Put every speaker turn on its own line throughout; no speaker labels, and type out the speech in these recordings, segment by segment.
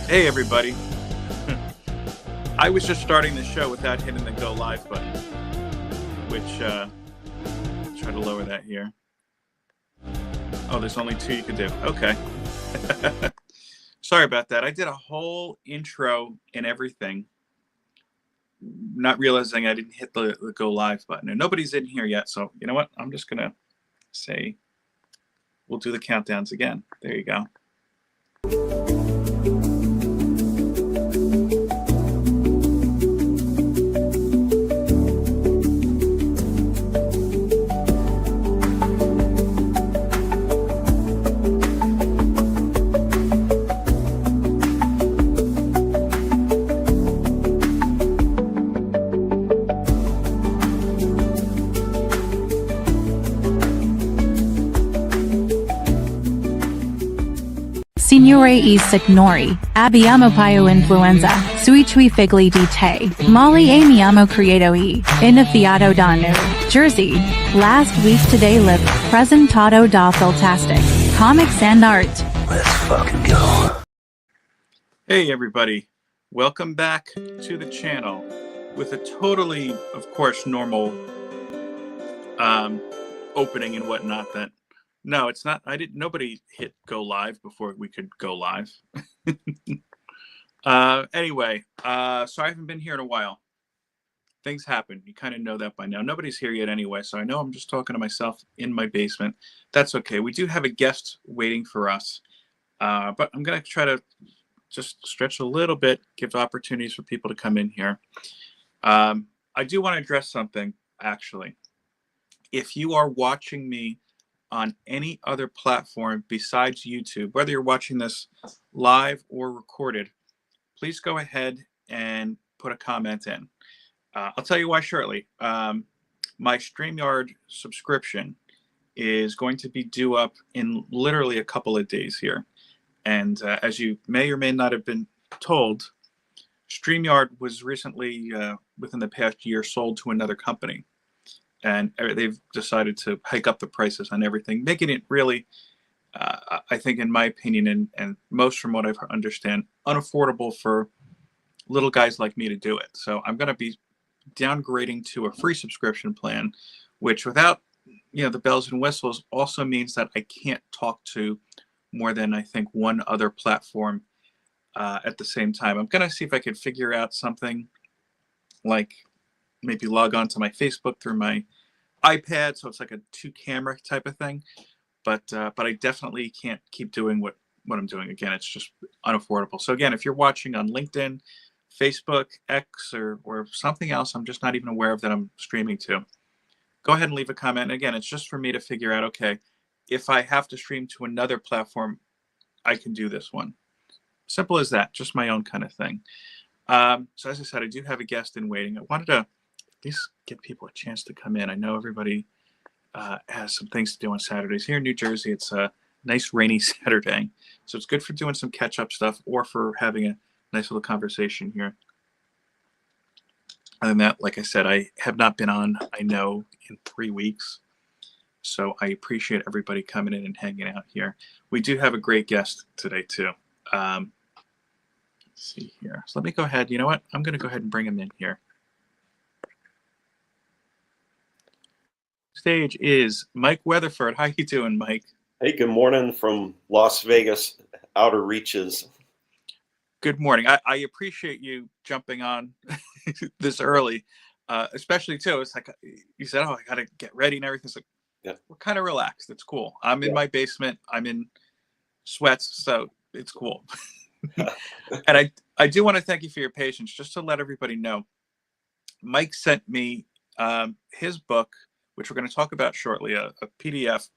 Hey, everybody. I was just starting the show without hitting the go live button, which, try to lower that here. Oh, there's only two you can do. Okay. Sorry about that. I did a whole intro and everything, not realizing I didn't hit the go live button. And nobody's in here yet, so you know what? I'm just going to say we'll do the countdowns again. There you go.
Signore e signori, abbiamo più influenza, sui tuoi figli di te, Molly amiamo creato e iniziato da New Jersey. Last week today lived presentato da Fantastic Comics and Art.
Let's fucking go.
Hey everybody, welcome back to the channel with a totally, of course, normal opening and whatnot. That no, it's not. Nobody hit go live before we could go live. Anyway, so I haven't been here in a while. Things happen. You kind of know that by now. Nobody's here yet anyway, so I know I'm just talking to myself in my basement. That's okay. We do have a guest waiting for us, but I'm going to try to just stretch a little bit, give opportunities for people to come in here. I do want to address something, actually. If you are watching me on any other platform besides YouTube, whether you're watching this live or recorded, please go ahead and put a comment in. I'll tell you why shortly. My StreamYard subscription is going to be due up in literally a couple of days here. And as you may or may not have been told, StreamYard was recently, within the past year, sold to another company. And they've decided to hike up the prices on everything, making it really, I think, in my opinion, and most from what I understand, unaffordable for little guys like me to do it. So I'm going to be downgrading to a free subscription plan, which without, the bells and whistles also means that I can't talk to more than, I think, one other platform at the same time. I'm going to see if I could figure out something like maybe log on to my Facebook through my iPad, so it's like a 2-camera type of thing. But I definitely can't keep doing what I'm doing. Again, it's just unaffordable. So again, if you're watching on LinkedIn, Facebook, X, or something else I'm just not even aware of that I'm streaming to, go ahead and leave a comment. And again, it's just for me to figure out, okay, if I have to stream to another platform, I can do this one. Simple as that, just my own kind of thing. So as I said, I do have a guest in waiting. I wanted to at least give people a chance to come in. I know everybody has some things to do on Saturdays. Here in New Jersey, it's a nice rainy Saturday, so it's good for doing some catch-up stuff or for having a nice little conversation here. Other than that, like I said, I have not been on, I know, in 3 weeks, so I appreciate everybody coming in and hanging out here. We do have a great guest today, too. Let's see here. So let me go ahead. You know what? I'm going to go ahead and bring him in here. Stage is Mike Weatherford. How you doing, Mike?
Hey, good morning from Las Vegas, outer reaches.
Good morning. I appreciate you jumping on this early, especially too. It's like you said, oh, I got to get ready and everything. It's like,
Yeah.
We're kind of relaxed. It's cool. I'm in my basement. I'm in sweats, so it's cool. And I do want to thank you for your patience. Just to let everybody know, Mike sent me his book, which we're going to talk about shortly, a PDF,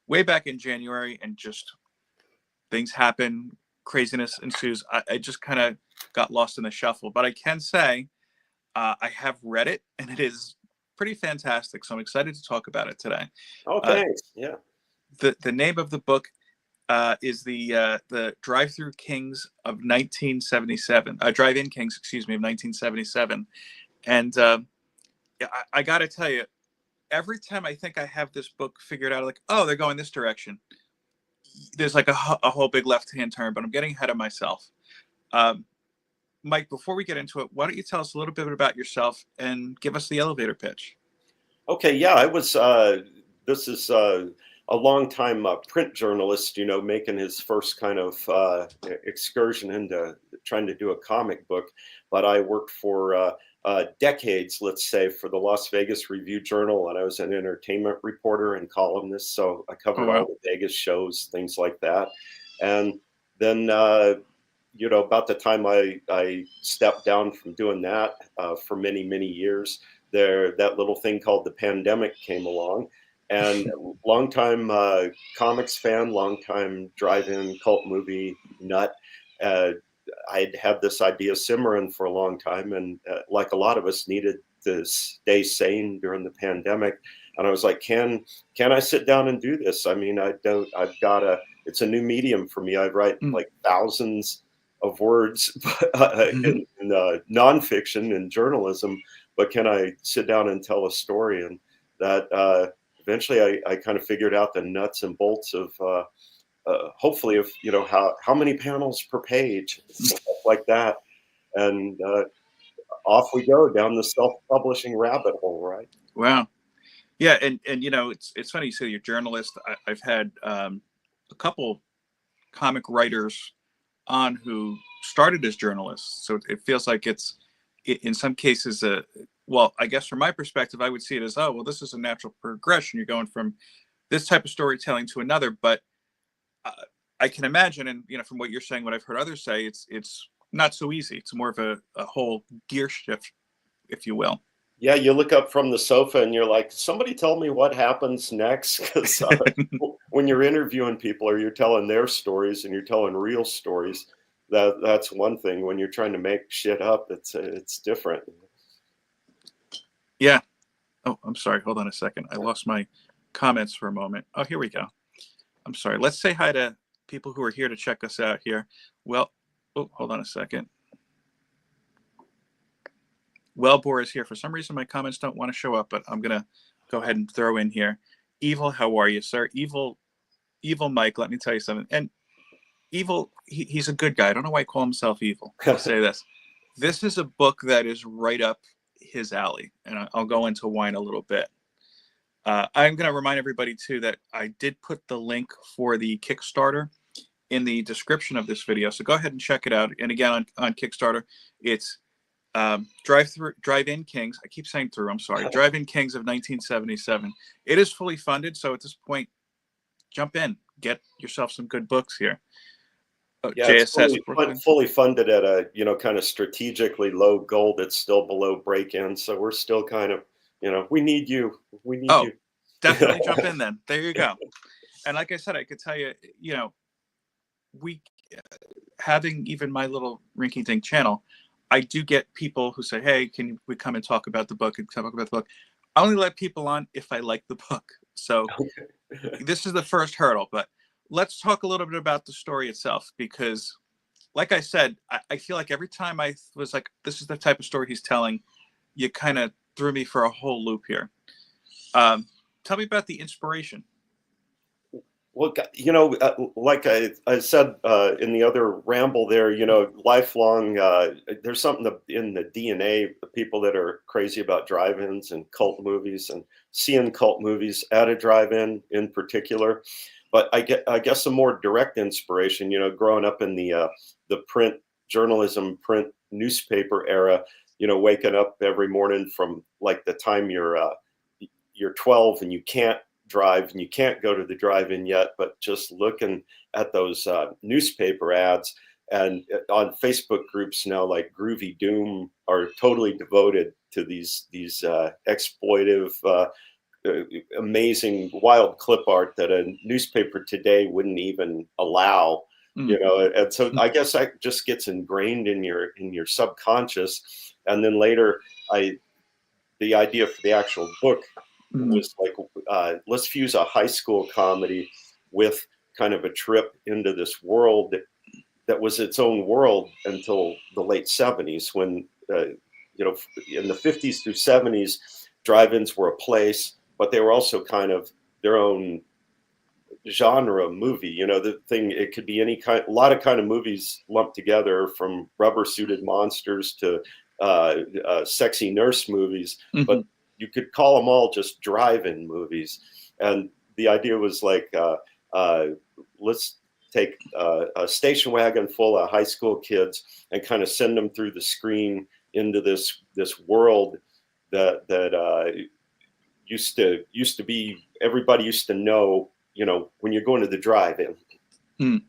way back in January, and just things happen, craziness ensues. I just kind of got lost in the shuffle. But I can say I have read it, and it is pretty fantastic. So I'm excited to talk about it today.
Oh, thanks. Yeah.
The name of the book is the Drive-Through Kings of 1977. Drive-In Kings, excuse me, of 1977. And I got to tell you, every time I think I have this book figured out, like, oh, they're going this direction, there's like a whole big left-hand turn, but I'm getting ahead of myself. Um, Mike, before we get into it, why don't you tell us a little bit about yourself and give us the elevator pitch?
Okay, yeah, I was. This is a longtime print journalist, making his first kind of excursion into trying to do a comic book. But I worked for decades, let's say, for the Las Vegas Review Journal, and I was an entertainment reporter and columnist. So I
Oh,
covered all
wow.
the Vegas shows, things like that. And then, about the time I stepped down from doing that for many, many years, that little thing called the pandemic came along, and longtime comics fan, longtime drive-in cult movie nut. uh, I'd had this idea simmering for a long time, and like a lot of us, needed to stay sane during the pandemic. And I was like, can I sit down and do this? I mean, I don't. I've got a. It's a new medium for me. I write
Mm.
like thousands of words in nonfiction and journalism, but can I sit down and tell a story? And that eventually I kind of figured out the nuts and bolts of hopefully of how many panels per page, stuff like that. And off we go down the self-publishing rabbit hole, right?
Wow. Yeah, and it's funny you say you're a journalist. I've had a couple comic writers on who started as journalists, so it feels like it's in some cases well, I guess from my perspective, I would see it as, oh, well, this is a natural progression. You're going from this type of storytelling to another, but uh, I can imagine, and from what you're saying, what I've heard others say, it's not so easy. It's more of a whole gear shift, if you will.
Yeah, you look up from the sofa and you're like, somebody tell me what happens next. Because when you're interviewing people or you're telling their stories and you're telling real stories, that's one thing. When you're trying to make shit up, it's different.
Yeah. Oh, I'm sorry. Hold on a second. I lost my comments for a moment. Oh, here we go. I'm sorry. Let's say hi to people who are here to check us out here. Well, oh, hold on a second. Wellbore is here. For some reason, my comments don't want to show up, but I'm going to go ahead and throw in here. Evil, how are you, sir? Evil Mike, let me tell you something. And Evil, he's a good guy. I don't know why he calls himself evil. I'll say this. This is a book that is right up his alley, and I'll go into why in a little bit. I'm going to remind everybody, too, that I did put the link for the Kickstarter in the description of this video, so go ahead and check it out. And again, on Kickstarter, it's Drive-In Kings. I keep saying through, I'm sorry. Drive-In Kings of 1977. It is fully funded, so at this point, jump in. Get yourself some good books here.
Yeah,
JSS
it's fully funded at a kind of strategically low goal that's still below break-in. So we're still kind of we need you. We need you.
Definitely jump in then. There you go. And like I said, I could tell you, we having even my little Rinky Dink channel, I do get people who say, "Hey, can we come and talk about the book and talk about the book?" I only let people on if I like the book. So this is the first hurdle, but let's talk a little bit about the story itself, because like I said, I feel like every time I was like, this is the type of story he's telling, you kind of threw me for a whole loop here. Tell me about the inspiration.
Well, like I said in the other ramble there, lifelong, there's something in the DNA of people that are crazy about drive-ins and cult movies and seeing cult movies at a drive-in in particular. But I guess a more direct inspiration, growing up in the print journalism, print newspaper era, waking up every morning from like the time you're 12 and you can't drive and you can't go to the drive-in yet, but just looking at those newspaper ads, and on Facebook groups now like Groovy Doom are totally devoted to these exploitive amazing wild clip art that a newspaper today wouldn't even allow. And so I guess that just gets ingrained in your subconscious. And then later the idea for the actual book was like, let's fuse a high school comedy with kind of a trip into this world that was its own world until the late 70s, when in the 50s through 70s, drive-ins were a place, but they were also kind of their own genre movie. You know, the thing, it could be any kind, a lot of kind of movies lumped together, from rubber suited monsters to sexy nurse movies, but
Mhm.
you could call them all just drive-in movies. And the idea was like, uh, let's take a station wagon full of high school kids and kind of send them through the screen into this world that used to be, everybody used to know, you know, when you're going to the drive-in.
Mm.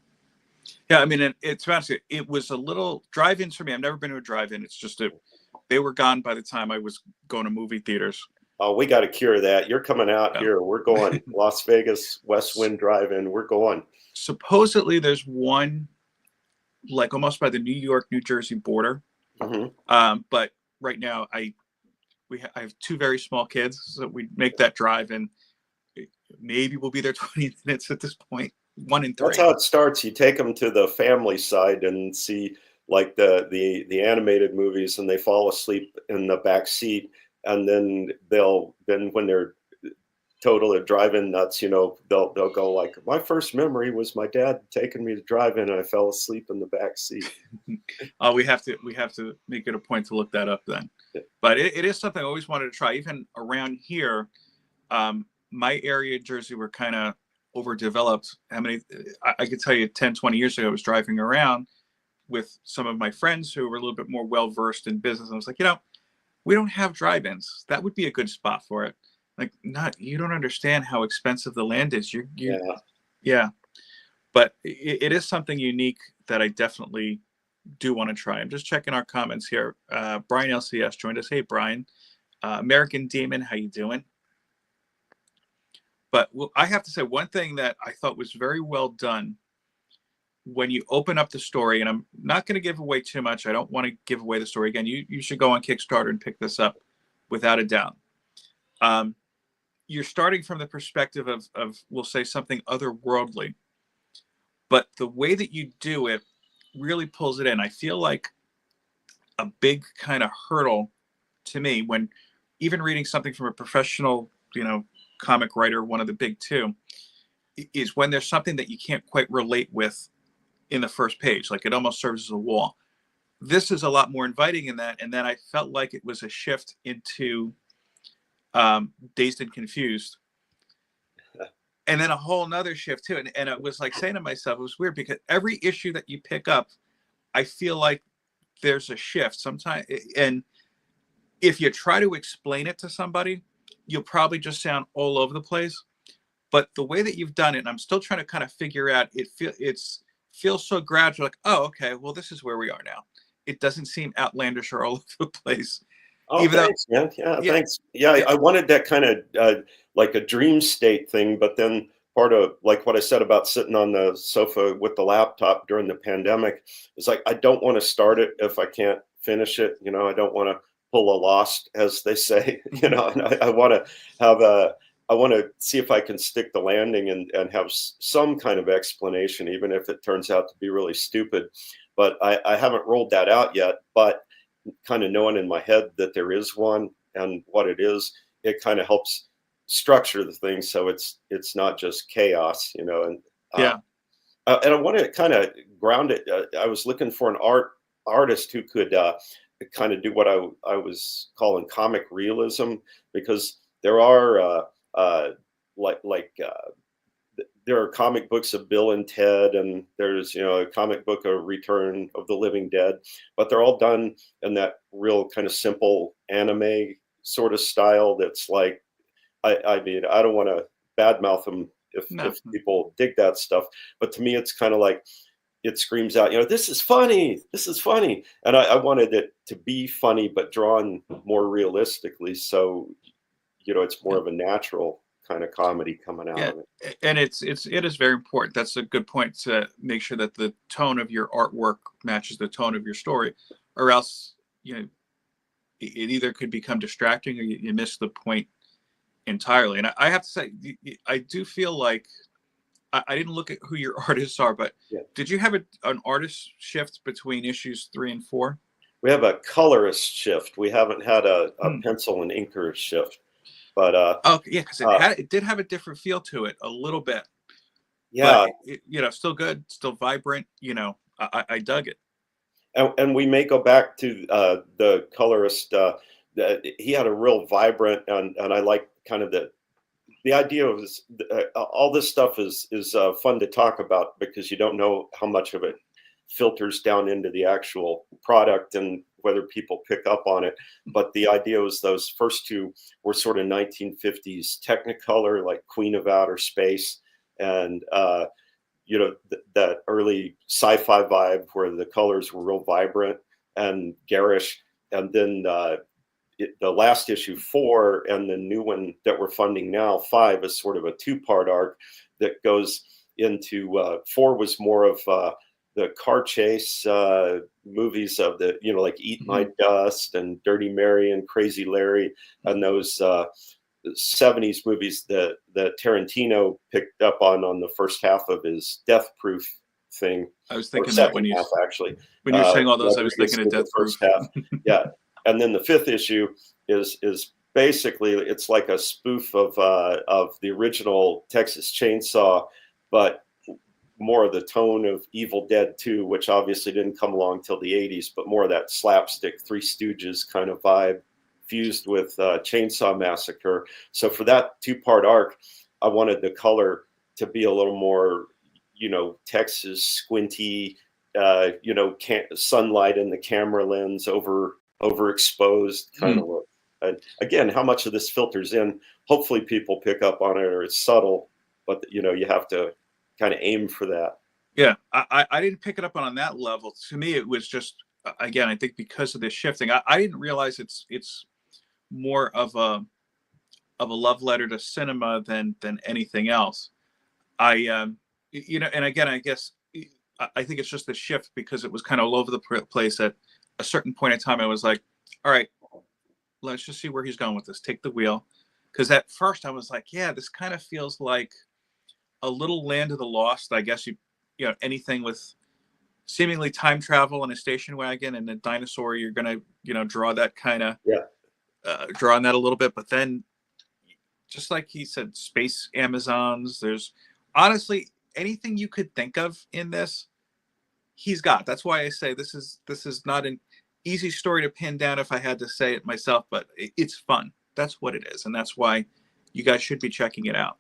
Yeah, I mean, it's honestly, it was a little drive-ins for me. I've never been to a drive-in. It's just they were gone by the time I was going to movie theaters.
Oh, we got to cure that. You're coming out
Yeah.
here. We're going Las Vegas, West Wind Drive-In. We're going.
Supposedly, there's one like almost by the New York, New Jersey border. But right now, I have two very small kids, so we make that drive, and maybe we'll be there 20 minutes at this point. 1 in 3.
That's how it starts. You take them to the family side and see like the animated movies, and they fall asleep in the back seat, and then when they're total drive-in nuts, you know, they'll go like, my first memory was my dad taking me to drive-in and I fell asleep in the back seat.
We have to make it a point to look that up then. But it is something I always wanted to try. Even around here, my area, Jersey, we're kind of overdeveloped. I could tell you 10, 20 years ago, I was driving around with some of my friends who were a little bit more well-versed in business. And I was like, you know, we don't have drive-ins. That would be a good spot for it. Like, you don't understand how expensive the land is. Yeah. But it is something unique that I definitely do want to try. I'm just checking our comments here. Brian LCS joined us. Hey, Brian. American Demon, how you doing? But I have to say one thing that I thought was very well done when you open up the story, and I'm not going to give away too much. I don't want to give away the story again. You should go on Kickstarter and pick this up without a doubt. You're starting from the perspective of we'll say something otherworldly, but the way that you do it really pulls it in. I feel like a big kind of hurdle to me when even reading something from a professional, you know, comic writer, one of the big two, is when there's something that you can't quite relate with in the first page. Like it almost serves as a wall. This is a lot more inviting in that. And then I felt like it was a shift into Dazed and Confused. And then a whole nother shift too. And it was like saying to myself, it was weird because every issue that you pick up, I feel like there's a shift sometimes. And if you try to explain it to somebody, you'll probably just sound all over the place. But the way that you've done it, and I'm still trying to kind of figure out, it feels so gradual, like, oh, okay, well, this is where we are now. It doesn't seem outlandish or all over the place.
Oh, thanks, man. Yeah, thanks. Yeah, I wanted that kind of like a dream state thing, but then part of like what I said about sitting on the sofa with the laptop during the pandemic is like, I don't want to start it if I can't finish it. You know, I don't want to pull a Lost, as they say, you know, and I want to have I want to see if I can stick the landing and have some kind of explanation, even if it turns out to be really stupid. But I haven't rolled that out yet, but kind of knowing in my head that there is one and what it is, it kind of helps structure the thing so it's not just chaos, you know. And and I want to kind of ground it. I was looking for an artist who could kind of do what I was calling comic realism, because there are there are comic books of Bill and Ted, and there's, you know, a comic book of Return of the Living Dead, but they're all done in that real kind of simple anime sort of style. That's like, I mean, I don't want to badmouth them if people dig that stuff, but to me, it's kind of like, it screams out, you know, this is funny, and I wanted it to be funny, but drawn more realistically, so, you know, it's more of a natural kind of comedy coming out of it.
And it is very important. That's a good point, to make sure that the tone of your artwork matches the tone of your story, or else, you know, it either could become distracting or you miss the point entirely. And I have to say, I do feel like I didn't look at who your artists are, but did you have an artist shift between issues 3 and 4?
We have a colorist shift. We haven't had a pencil and inker shift. But
okay, yeah, because it did have a different feel to it a little bit. but
Yeah,
still good, still vibrant. I dug it.
and we may go back to the colorist. He had a real vibrant, and I like kind of the idea of this, all this stuff is fun to talk about because you don't know how much of it filters down into the actual product and whether people pick up on it. But the idea was those first two were sort of 1950s Technicolor, like Queen of Outer Space, and that early sci-fi vibe where the colors were real vibrant and garish. And then the last issue 4 and the new one that we're funding now 5 is sort of a 2-part arc that goes into 4 was more of the car chase movies of the like Eat My Dust and Dirty Mary and Crazy Larry and those 70s movies that Tarantino picked up on the first half of his Death Proof thing.
I was thinking
that
that when
half, actually.
When you're saying all those, I was
Rodriguez
thinking of
did
Death
the first
Proof.
half. Yeah, and then the 5th issue is basically it's like a spoof of the original Texas Chainsaw, but more of the tone of Evil Dead 2, which obviously didn't come along till the 80s, but more of that slapstick Three Stooges kind of vibe fused with Chainsaw Massacre. So for that 2-part arc, I wanted the color to be a little more, Texas squinty, sunlight in the camera lens, overexposed kind of look. And again, how much of this filters in? Hopefully, people pick up on it, or it's subtle, but you have to kind of aim for that.
Yeah, I didn't pick it up on that level. To me, it was just again, I think because of this shifting, I didn't realize it's more of a love letter to cinema than anything else. And again, I guess I think it's just the shift because it was kind of all over the place. At a certain point in time, I was like, all right, let's just see where he's going with this. Take the wheel. Because at first I was like, yeah, this kind of feels like a little Land of the Lost. I guess anything with seemingly time travel and a station wagon and a dinosaur, you're gonna draw that kind of draw on that a little bit. But then, just like he said, space Amazons. There's honestly anything you could think of in this, he's got. That's why I say this is not an easy story to pin down if I had to say it myself, but it's fun. That's what it is, and that's why you guys should be checking it out.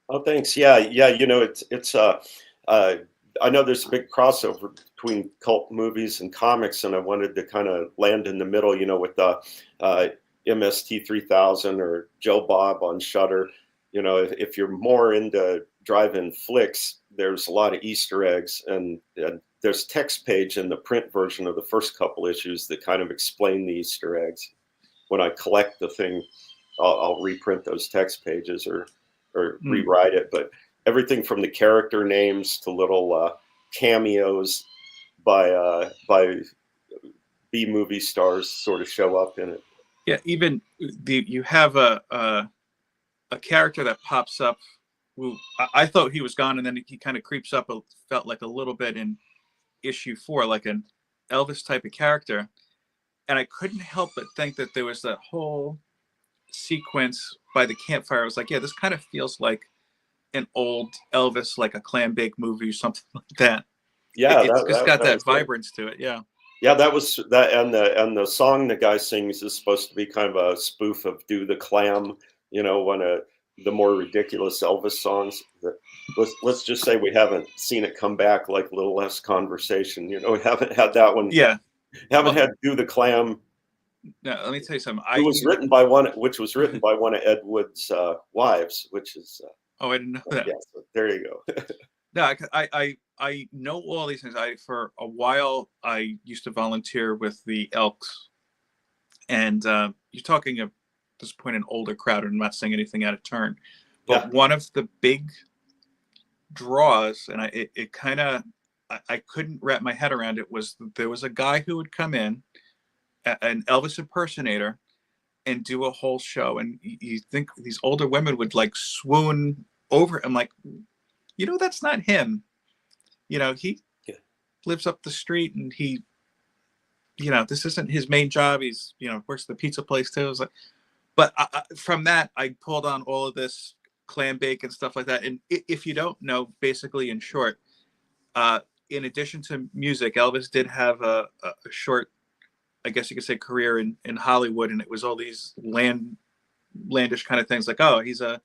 Oh, thanks. Yeah. It's I know there's a big crossover between cult movies and comics, and I wanted to kind of land in the middle, with the MST 3000 or Joe Bob on Shudder. If you're more into drive-in flicks, there's a lot of Easter eggs, and there's text page in the print version of the first couple issues that kind of explain the Easter eggs. When I collect the thing, I'll reprint those text pages or rewrite it. But everything from the character names to little cameos by B movie stars sort of show up in it.
Yeah, even you have a character that pops up who I thought he was gone, and then he kind of creeps up. Felt like a little bit in issue 4, like an Elvis type of character, and I couldn't help but think that there was that whole sequence by the campfire. I was like, yeah, this kind of feels like an old Elvis, like a clam bake movie or something like that.
Yeah,
it's got that vibrance to it. Yeah.
Yeah, that was that, and the song the guy sings is supposed to be kind of a spoof of "Do the Clam," one of the more ridiculous Elvis songs. Let's just say we haven't seen it come back like Little Less Conversation. We haven't had that one.
Yeah,
had "Do the Clam."
No, let me tell you something.
Which was written by one of Ed Wood's wives, which is.
Oh, I didn't know that.
Yeah, so there you go.
No, I know all these things. For a while I used to volunteer with the Elks, and you're talking at this point an older crowd, and I'm not saying anything out of turn, but one of the big draws, and it kind of I couldn't wrap my head around it, was there was a guy who would come in, an Elvis impersonator, and do a whole show, and you think these older women would like swoon over. I'm like, that's not him. He lives up the street, and he, this isn't his main job. He's, works at the pizza place too. But from that, I pulled on all of this clam bake and stuff like that. And if you don't know, basically, in short, in addition to music, Elvis did have a short, I guess you could say, career in Hollywood, and it was all these landish kind of things, like, oh, he's a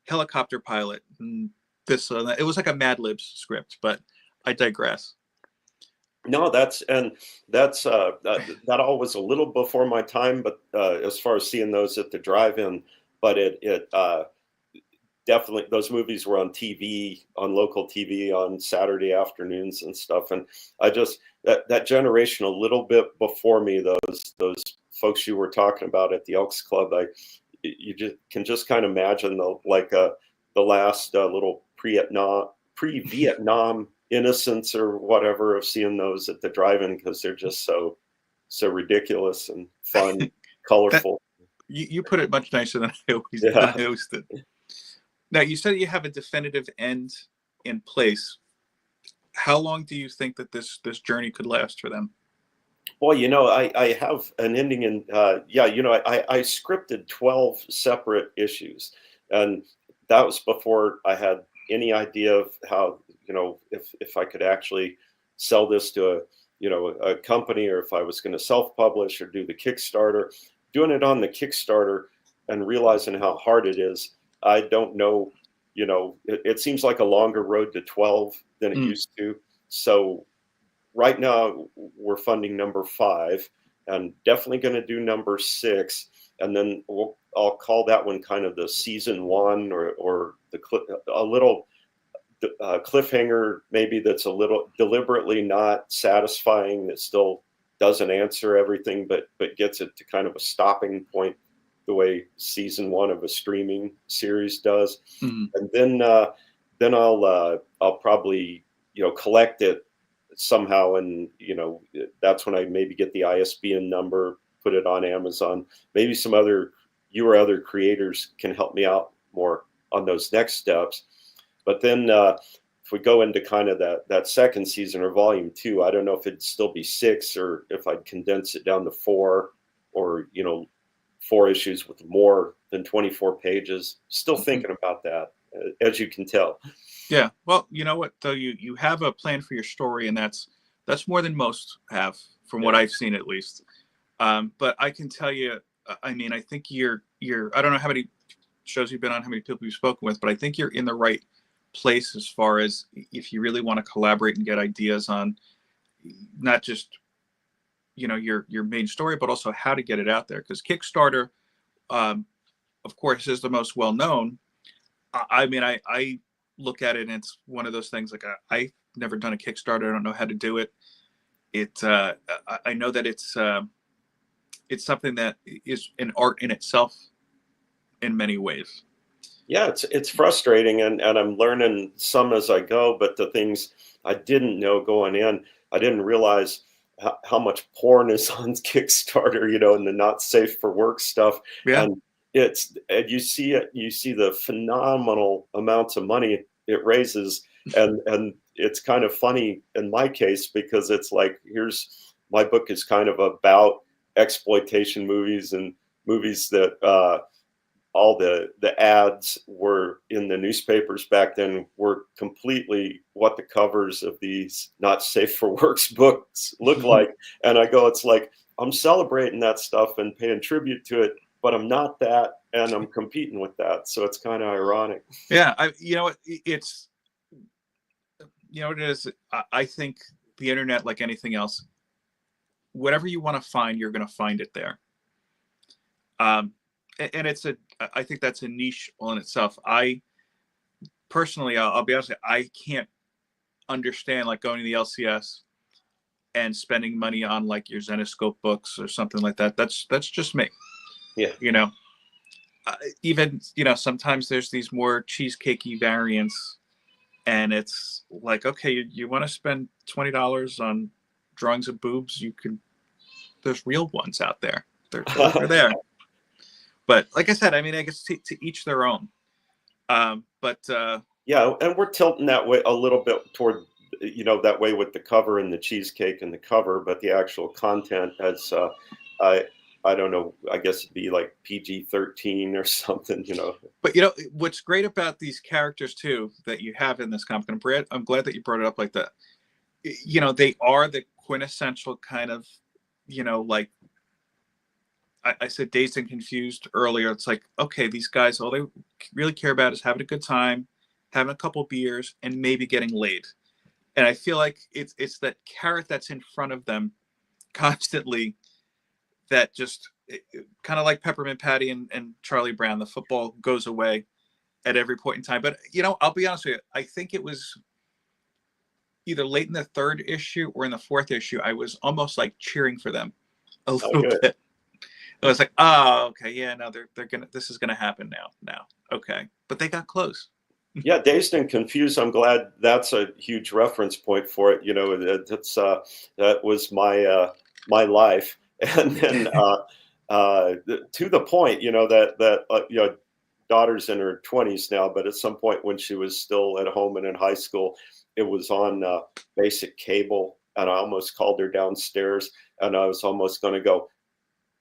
helicopter pilot, and this, that. It was like a Mad Libs script, but I digress.
No, that's that all was a little before my time, but as far as seeing those at the drive-in, but it definitely, those movies were on TV, on local TV on Saturday afternoons and stuff, and I just, that generation a little bit before me, those folks you were talking about at the Elks Club, you just can just kind of imagine the last little pre-Vietnam innocence or whatever of seeing those at the drive-in, because they're just so ridiculous and fun, colorful.
You put it much nicer than I always did. Now, you said you have a definitive end in place. How long do you think that this journey could last for them?
Well, I have an ending in, I scripted 12 separate issues, and that was before I had any idea of how, if I could actually sell this to a company, or if I was going to self-publish or do the Kickstarter. Doing it on the Kickstarter and realizing how hard it is, I don't know, it seems like a longer road to 12 than it used to. So right now we're funding number 5, and definitely going to do number 6. And then I'll call that one kind of the season 1, or a little cliffhanger, maybe, that's a little deliberately not satisfying, that still doesn't answer everything, but gets it to kind of a stopping point, the way season 1 of a streaming series does. Mm-hmm. And then I'll probably collect it somehow, and that's when I maybe get the ISBN number, put it on Amazon. Maybe some other creators can help me out more on those next steps. But then if we go into kind of that second season, or volume 2, I don't know if it'd still be 6, or if I'd condense it down to 4, or 4 issues with more than 24 pages. Still thinking about that, as you can tell.
Yeah. Well, you know what, though, you have a plan for your story, and that's more than most have, from what I've seen, at least. But I can tell you, I mean, I think you're I don't know how many shows you've been on, how many people you've spoken with, but I think you're in the right place as far as, if you really want to collaborate and get ideas on not just your main story, but also how to get it out there. Because Kickstarter, of course, is the most well known. I mean, I look at it, and it's one of those things, like, I've never done a Kickstarter. I don't know how to do it. I know that it's something that is an art in itself in many ways.
Yeah, it's frustrating, and I'm learning some as I go, but the things I didn't know going in, I didn't realize how much porn is on Kickstarter, and the not safe for work stuff.
Yeah.
And you see the phenomenal amounts of money it raises, and it's kind of funny in my case, because it's like, my book is kind of about exploitation movies, and movies that all the ads were in the newspapers back then were completely what the covers of these not safe for works books look like. And I go, it's like, I'm celebrating that stuff and paying tribute to it, but I'm not that, and I'm competing with that. So it's kind of ironic.
Yeah. It's, it is. I think the internet, like anything else, whatever you want to find, you're going to find it there. And I think that's a niche all in itself. I personally, I'll be honest, I can't understand, like, going to the LCS and spending money on, like, your Zenoscope books or something like that. That's just me.
Yeah.
Even, sometimes there's these more cheesecakey variants, and it's like, okay, you want to spend $20 on drawings of boobs? There's real ones out there. They're there. But like I said, I mean, I guess to each their own. Yeah,
and we're tilting that way a little bit toward, that way with the cover and the cheesecake and the cover, but the actual content, as I don't know, I guess it'd be like PG-13 or something, you know.
But what's great about these characters too that you have in this comic, and Brad, I'm glad that you brought it up like that. They are the quintessential kind of, like I said, dazed and confused earlier. It's like, okay, these guys, all they really care about is having a good time, having a couple beers, and maybe getting laid. And I feel like it's that carrot that's in front of them constantly that just kind of like Peppermint Patty and Charlie Brown. The football goes away at every point in time. But I'll be honest with you. I think it was either late in the third issue or in the fourth issue. I was almost like cheering for them a little bit. I was like, oh, okay, yeah, no, they're gonna. This is gonna happen now, okay. But they got close.
Yeah, Dazed and Confused. I'm glad that's a huge reference point for it. That was my life, and then to the point, that daughter's in her 20s now, but at some point when she was still at home and in high school, it was on basic cable, and I almost called her downstairs, and I was almost going to go,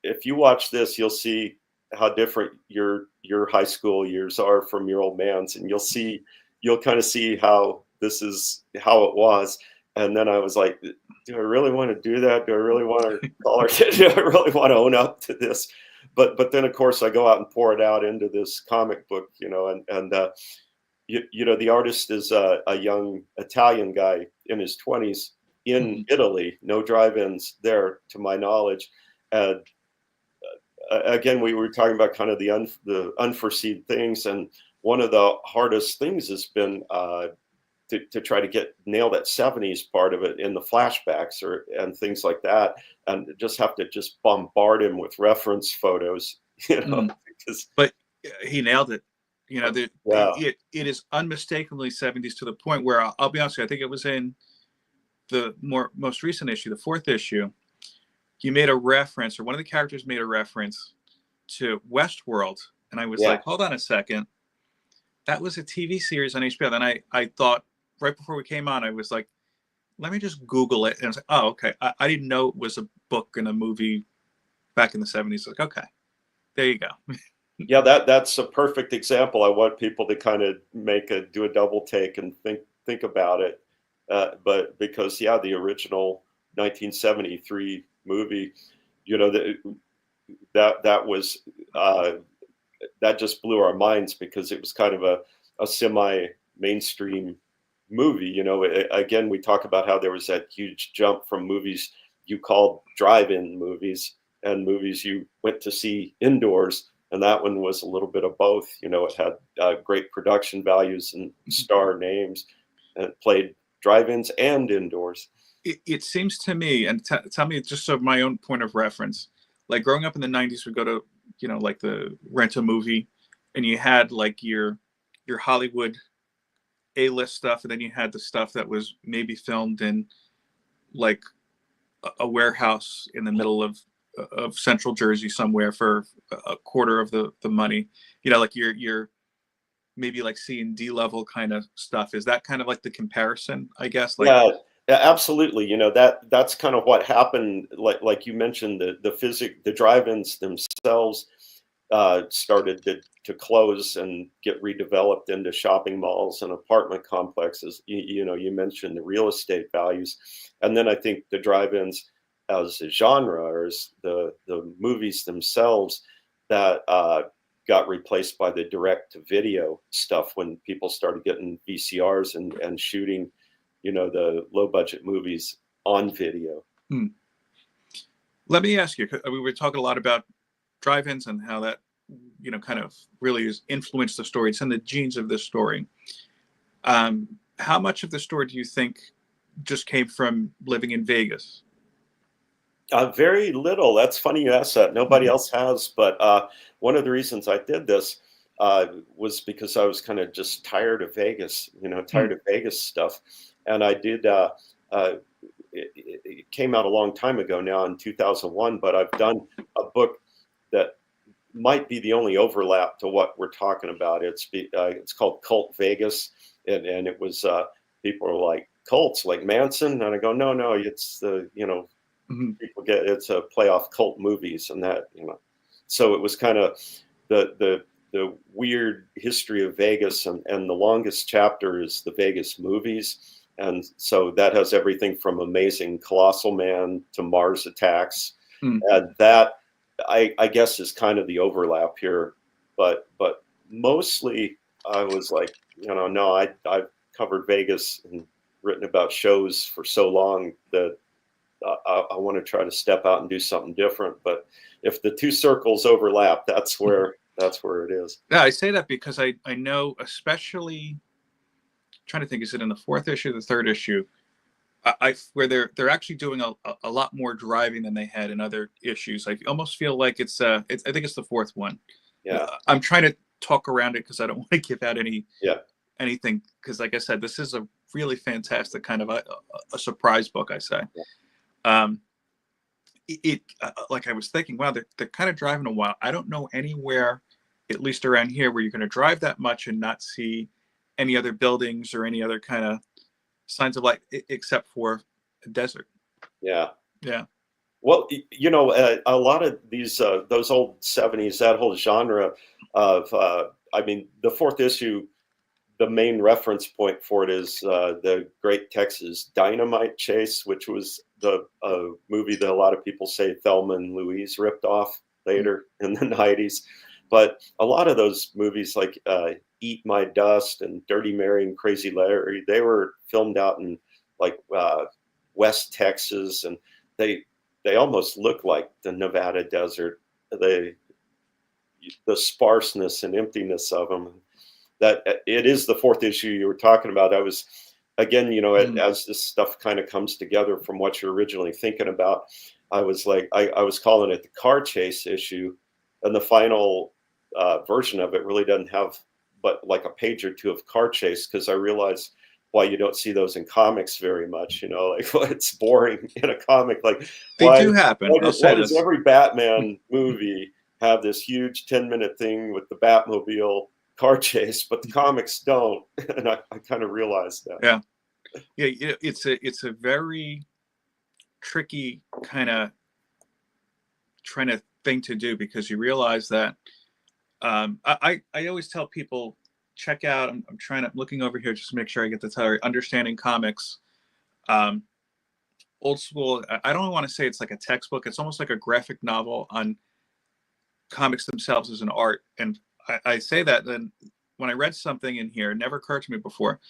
if you watch this, you'll see how different your high school years are from your old man's, and you'll kind of see how this is how it was. And then I was like, do I really want to do that? Do I really want to call her? Do I really want to own up to this? But then of course I go out and pour it out into this comic book, and the artist is a young Italian guy in his 20s in Italy, no drive-ins there to my knowledge. And again, we were talking about kind of the unforeseen things, and one of the hardest things has been to try to nail that 70s part of it in the flashbacks and things like that, and just have to bombard him with reference photos, because.
But he nailed it. It is unmistakably 70s to the point where I'll be honest with you, I think it was in the most recent issue, the fourth issue. You made a reference, or one of the characters made a reference to Westworld. And I was like, hold on a second. That was a TV series on HBO. Then I thought, right before we came on, I was like, let me just Google it. And I was like, oh, okay. I didn't know it was a book and a movie back in the 70s. Like, okay, there you go.
Yeah, that's a perfect example. I want people to kind of do a double take and think about it. But because, the original 1973 movie, that was that just blew our minds, because it was kind of a semi-mainstream movie. Again, we talk about how there was that huge jump from movies you called drive-in movies and movies you went to see indoors, and that one was a little bit of both. It had great production values and star names, and it played drive-ins and indoors.
It seems to me, and tell me just so my own point of reference, like growing up in the 90s, we go to, like the rent a movie, and you had like your Hollywood A-list stuff, and then you had the stuff that was maybe filmed in like a warehouse in the middle of central Jersey somewhere for a quarter of the money, like your maybe like C and D level kind of stuff. Is that kind of like the comparison, I guess?
Yeah, absolutely. That's kind of what happened. Like you mentioned, the drive-ins themselves started to close and get redeveloped into shopping malls and apartment complexes. You mentioned the real estate values, and then I think the drive-ins as a genre, or as the movies themselves, that got replaced by the direct-to-video stuff when people started getting VCRs and shooting, the low-budget movies on video.
Let me ask you, we were talking a lot about drive-ins and how that, kind of really has influenced the story. It's in the genes of this story. How much of the story do you think just came from living in Vegas?
Very little. That's funny you asked that. Nobody else has, but one of the reasons I did this was because I was kind of just tired of Vegas, tired of Vegas stuff. And I did, it came out a long time ago now in 2001, but I've done a book that might be the only overlap to what we're talking about. It's called Cult Vegas. And it was, people are like, cults like Manson? And I go, no, it's the,
Mhm.
People get it's a play off cult movies and that, you know. So it was kind of the weird history of Vegas, and the longest chapter is the Vegas movies. And so that has everything from Amazing Colossal Man to Mars Attacks.
Mm.
And that I guess is kind of the overlap here. But mostly I was like, you know, no, I've covered Vegas and written about shows for so long that I want to try to step out and do something different. But if the two circles overlap, that's where it is.
Yeah, I say that because I know, especially trying to think, is it in the fourth issue, the third issue? I where they're actually doing a lot more driving than they had in other issues. I almost feel like it's I think it's the fourth one.
Yeah.
I'm trying to talk around it because I don't want to give out
Yeah.
anything, because like I said, this is a really fantastic kind of a surprise book, I say. Um, like I was thinking, wow, they're kind of driving a while. I don't know anywhere, at least around here, where you're going to drive that much and not see any other buildings or any other kind of signs of life, except for a desert.
Yeah.
Yeah.
Well, you know, a lot of these those old '70s, that whole genre of I mean, the fourth issue, the main reference point for it is the Great Texas Dynamite Chase, which was the movie that a lot of people say Thelma and Louise ripped off later in the '90s. But a lot of those movies, like Eat My Dust and Dirty Mary and Crazy Larry, they were filmed out in like West Texas, and they almost look like the Nevada desert. The sparseness and emptiness of them. That it is the fourth issue you were talking about. I was, again, you know, as this stuff kind of comes together from what you're originally thinking about, I was like, I was calling it the car chase issue, and the final version of it really doesn't have but like a page or two of car chase, because I realized why you don't see those in comics very much. You know, like it's boring in a comic. Like
They
why,
do happen.
why,
I'll
does,
say
why does
this.
every Batman movie have this huge 10-minute thing with the Batmobile car chase, but the comics don't? And I kind of realized that.
Yeah. Yeah. It's a very tricky kind of trying to thing to do, because you realize that I always tell people, check out, I'm looking over here just to make sure I get the title, Understanding Comics. Old school, I don't want to say it's like a textbook. It's almost like a graphic novel on comics themselves as an art. And I say that, then when I read something in here, it never occurred to me before.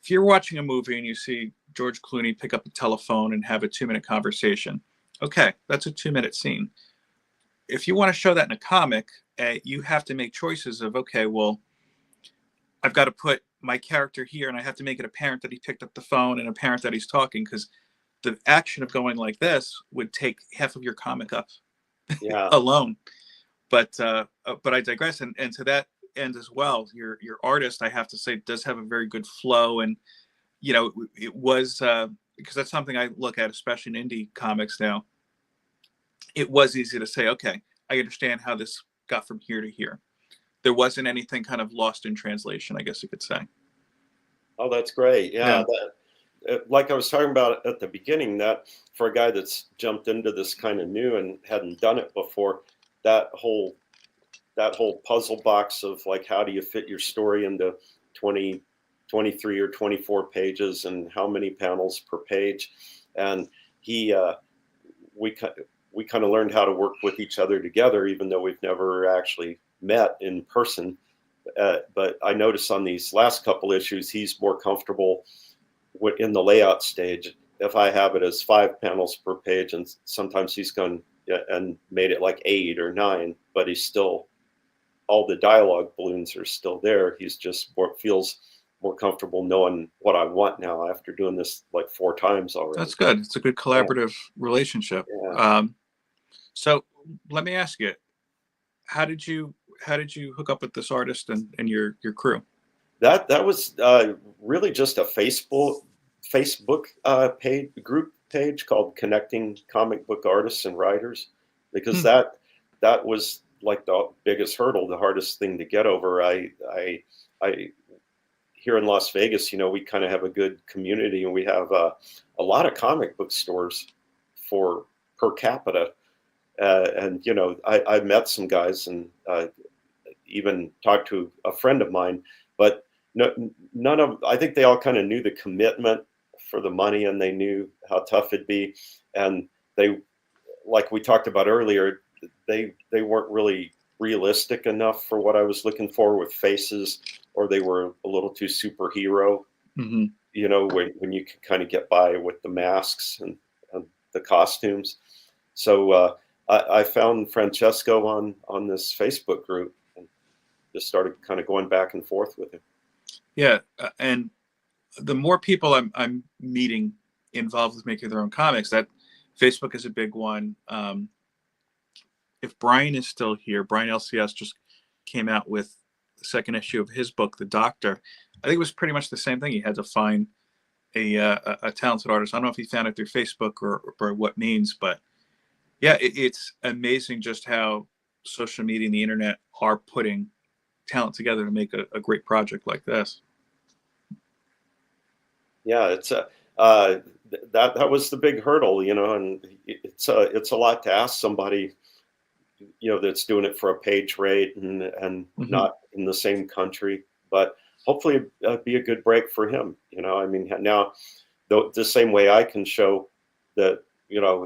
If you're watching a movie and you see George Clooney pick up the telephone and have a 2-minute conversation, okay, that's a 2-minute scene. If you want to show that in a comic, you have to make choices of, okay, well, I've got to put my character here, and I have to make it apparent that he picked up the phone and apparent that he's talking, because the action of going like this would take half of your comic up alone. But I digress. And to that end as well, your artist, I have to say, does have a very good flow. And you know, it was because that's something I look at, especially in indie comics now. It was easy to say, okay, I understand how this got from here to here. There wasn't anything kind of lost in translation, I guess you could say.
Oh, that's great. Yeah. Like I was talking about at the beginning, that for a guy that's jumped into this kind of new and hadn't done it before, that whole puzzle box of like, how do you fit your story into 20, 23 or 24 pages, and how many panels per page? And we kind of learned how to work with each other together, even though we've never actually met in person. But I noticed on these last couple issues, he's more comfortable in the layout stage. If I have it as 5 panels per page, and sometimes he's gone and made it like 8 or 9, but he's still, all the dialogue balloons are still there. He's just feels more comfortable knowing what I want now after doing this like 4 times already.
That's good. It's a good collaborative relationship.
Yeah.
So let me ask you, how did you hook up with this artist and your crew?
That was really just a Facebook group page called Connecting Comic Book Artists and Writers, because that was like the biggest hurdle, the hardest thing to get over. I here in Las Vegas, you know, we kind of have a good community, and we have a lot of comic book stores for per capita. And I met some guys and even talked to a friend of mine, but none of, I think they all kind of knew the commitment for the money, and they knew how tough it'd be. And they, like we talked about earlier, they weren't really realistic enough for what I was looking for with faces, or they were a little too superhero,
Mm-hmm.
when you can kind of get by with the masks and the costumes. So I found Francesco on this Facebook group and just started kind of going back and forth with him.
Yeah, and the more people I'm meeting involved with making their own comics, that Facebook is a big one. If Brian is still here, Brian LCS just came out with the second issue of his book, The Doctor. I think it was pretty much the same thing. He had to find a talented artist. I don't know if he found it through Facebook or what means, but yeah, it's amazing just how social media and the internet are putting talent together to make a great project like this.
Yeah, it's that was the big hurdle, and it's a lot to ask somebody, that's doing it for a page rate and
Mm-hmm.
not in the same country. But hopefully it'd be a good break for him. I mean, now the same way I can show that,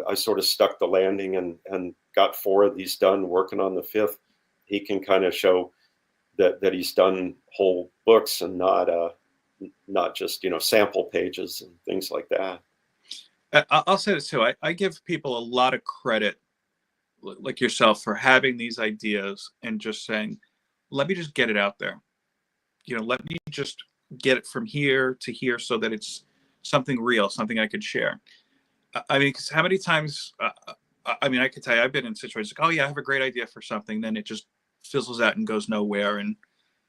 I sort of stuck the landing and got 4 of these done, working on the 5th. He can kind of show that he's done whole books and not just sample pages and things like that.
I'll say this too. I give people a lot of credit, like yourself, for having these ideas and just saying, let me just get it out there. Let me just get it from here to here so that it's something real, something I could share. I mean, because how many times, I mean, I could tell you, I've been in situations like, oh yeah, I have a great idea for something. Then it just fizzles out and goes nowhere and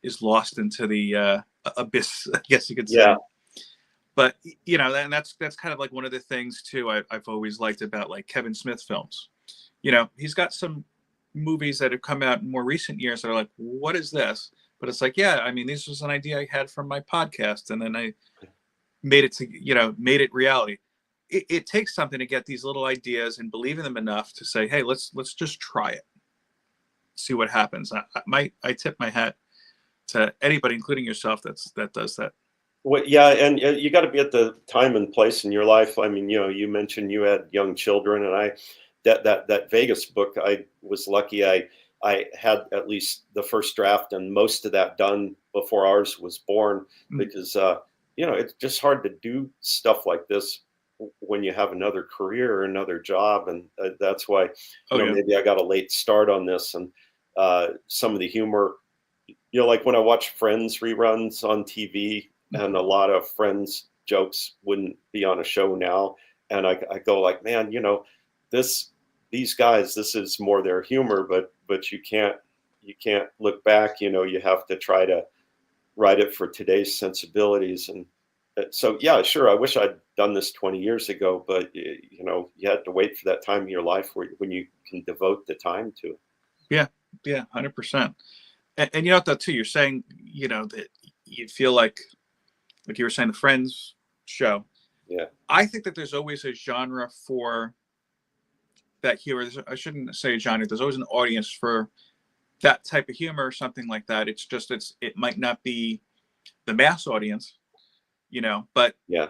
is lost into the abyss, I guess you could say.
Yeah.
But, and that's kind of like one of the things too, I've always liked about like Kevin Smith films. He's got some movies that have come out in more recent years that are like, what is this? But it's like, yeah, I mean, this was an idea I had from my podcast, and then I made it reality. It takes something to get these little ideas and believe in them enough to say, hey, let's just try it, see what happens. I tip my hat to anybody, including yourself, that does that.
Well, yeah, and you got to be at the time and place in your life. I mean, you mentioned you had young children, and that Vegas book, I was lucky. I had at least the first draft and most of that done before ours was born, because it's just hard to do stuff like this when you have another career or another job, and that's why maybe I got a late start on this. And some of the humor, like when I watch Friends reruns on TV, and a lot of Friends jokes wouldn't be on a show now, and I go like, man, these guys, this is more their humor, but you can't look back. You have to try to write it for today's sensibilities. And so, yeah, sure, I wish I'd done this 20 years ago, but you had to wait for that time in your life when you can devote the time to it.
Yeah, 100%. And though too, you're saying that you feel like you were saying, the Friends show.
Yeah,
I think that there's always a genre for that humor. I shouldn't say genre. There's always an audience for that type of humor or something like that. It's just it might not be the mass audience, but
yeah,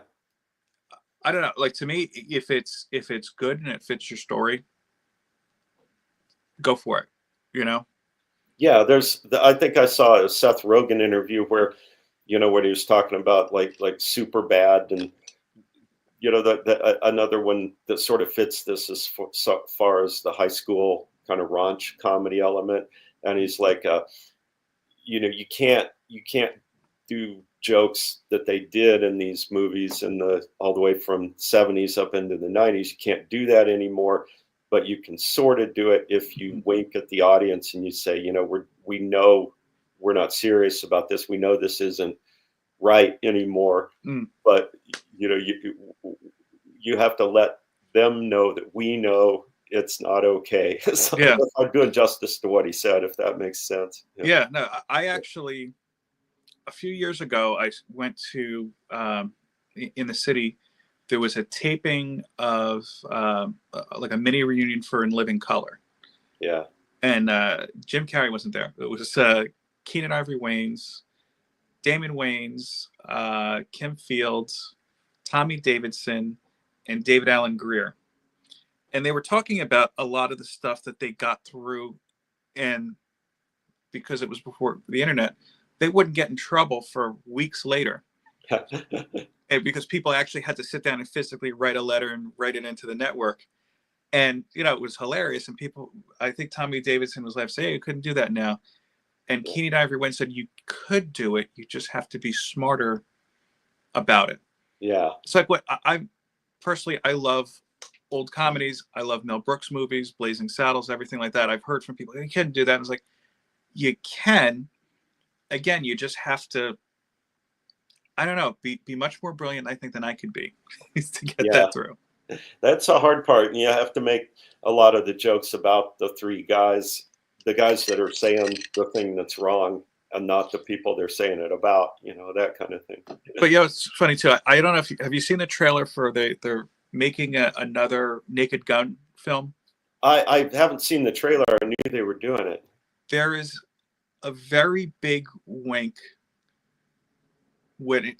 I don't know. Like, to me, if it's good and it fits your story, go for it.
Yeah. I think I saw a Seth Rogen interview where what he was talking about, like Super Bad, and another one that sort of fits this as far as the high school kind of raunch comedy element. And he's like, you can't do jokes that they did in these movies all the way from 70s up into the 90s. You can't do that anymore, but you can sort of do it if you wink at the audience and you say, we know we're not serious about this. We know this isn't right anymore, but you have to let them know that we know it's not okay. So
Yeah.
I'm doing justice to what he said, if that makes sense.
Yeah, no, I actually, a few years ago, I went to in the city there was a taping of like a mini reunion for In Living Color.
Yeah.
And Jim Carrey wasn't there. It was Keenan Ivory Wayans, Damon Wayans, Kim Fields, Tommy Davidson, and David Allen Greer. And they were talking about a lot of the stuff that they got through, and because it was before the internet, they wouldn't get in trouble for weeks later. And because people actually had to sit down and physically write a letter and write it into the network. And, you know, it was hilarious. And people, I think Tommy Davidson was like, say, hey, you couldn't do that now. And Keenan Ivory Wayans said, you could do it. You just have to be smarter about it.
Yeah.
It's like what I personally, I love old comedies. I love Mel Brooks movies, Blazing Saddles, everything like that. I've heard from people, you can't do that. And it's like, you can. Again, you just have to, I don't know, be much more brilliant, I think, than I could be to get that through.
That's a hard part. You have to make a lot of the jokes about the three guys, the guys that are saying the thing that's wrong and not the people they're saying it about, you know, that kind of thing.
But yeah, it's funny too. I don't know if have you seen the trailer for they're making another Naked Gun film?
I haven't seen the trailer. I knew they were doing it.
There is a very big wink when